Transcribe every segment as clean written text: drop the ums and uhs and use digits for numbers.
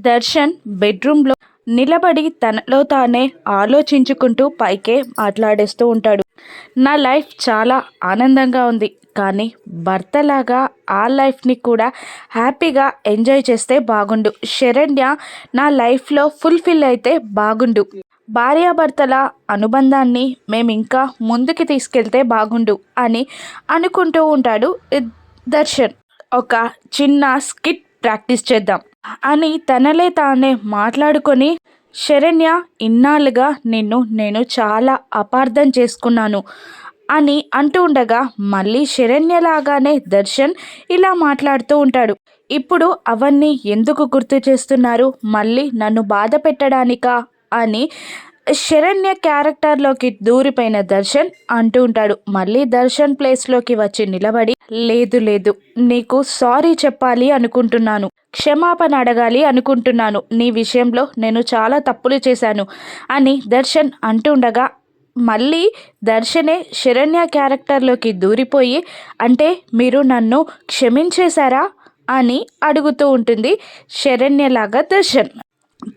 దర్శన్ బెడ్రూమ్లో నిలబడి తనలో తానే ఆలోచించుకుంటూ పైకే మాట్లాడేస్తూ ఉంటాడు. నా లైఫ్ చాలా ఆనందంగా ఉంది, కానీ భర్తలాగా ఆ లైఫ్ని కూడా హ్యాపీగా ఎంజాయ్ చేస్తే బాగుండు. శరణ్య నా లైఫ్లో ఫుల్ఫిల్ అయితే బాగుండు. భార్యాభర్తల అనుబంధాన్ని మేము ఇంకా ముందుకు తీసుకెళ్తే బాగుండు అని అనుకుంటూ ఉంటాడు దర్శన్. ఒక చిన్న స్కిట్ ప్రాక్టీస్ చేద్దాం అని తనలే తానే మాట్లాడుకొని, శరణ్య, ఇన్నాళ్ళుగా నేను చాలా అపార్థం చేసుకున్నాను అని అంటూ ఉండగా మళ్ళీ శరణ్యలాగానే దర్శన్ ఇలా మాట్లాడుతూ ఉంటాడు. ఇప్పుడు అవన్నీ ఎందుకు గుర్తు చేస్తున్నారు, మళ్ళీ నన్ను బాధ పెట్టడానికా అని శరణ్య క్యారెక్టర్లోకి దూరిపోయిన దర్శన్ అంటూ ఉంటాడు. మళ్ళీ దర్శన్ ప్లేస్లోకి వచ్చి నిలబడి, లేదు లేదు, నీకు సారీ చెప్పాలి అనుకుంటున్నాను, క్షమాపణ అడగాలి అనుకుంటున్నాను, నీ విషయంలో నేను చాలా తప్పులు చేశాను అని దర్శన్ అంటుండగా మళ్ళీ దర్శనే శరణ్య క్యారెక్టర్లోకి దూరిపోయి, అంటే మీరు నన్ను క్షమించేశారా అని అడుగుతూ ఉంటుంది శరణ్యలాగా దర్శన్.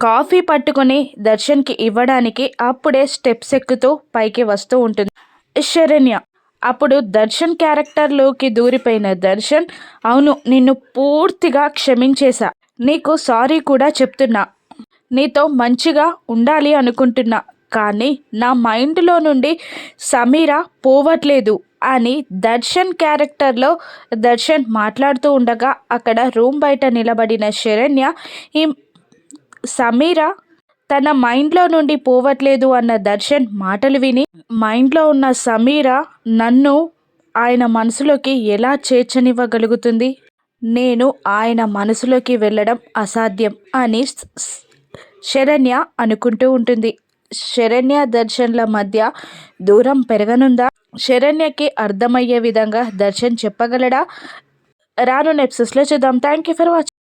కాఫీ పట్టుకొని దర్శన్కి ఇవ్వడానికి అప్పుడే స్టెప్స్ ఎక్కుతూ పైకి వస్తూ ఉంటుంది శరణ్య. అప్పుడు దర్శన్ క్యారెక్టర్లోకి దూరిపోయిన దర్శన్, అవును, నిన్ను పూర్తిగా క్షమించేశా, నీకు సారీ కూడా చెప్తున్నా, నీతో మంచిగా ఉండాలి అనుకుంటున్నా, కానీ నా మైండ్లో నుండి సమీర పోవట్లేదు అని దర్శన్ క్యారెక్టర్లో దర్శన్ మాట్లాడుతూ ఉండగా అక్కడ రూమ్ బయట నిలబడిన శరణ్య, ఈ సమీర తన మైండ్లో నుండి పోవట్లేదు అన్న దర్శన్ మాటలు విని, మైండ్లో ఉన్న సమీర నన్ను ఆయన మనసులోకి ఎలా చేర్చనివ్వగలుగుతుంది, నేను ఆయన మనసులోకి వెళ్ళడం అసాధ్యం అని శరణ్య అనుకుంటూ ఉంటుంది. శరణ్య దర్శన్ల మధ్య దూరం పెరగనుందా? శరణ్యకి అర్థమయ్యే విధంగా దర్శన్ చెప్పగలడా? రాను ఎపిసోడ్స్లో చూద్దాం. Thank you for watching.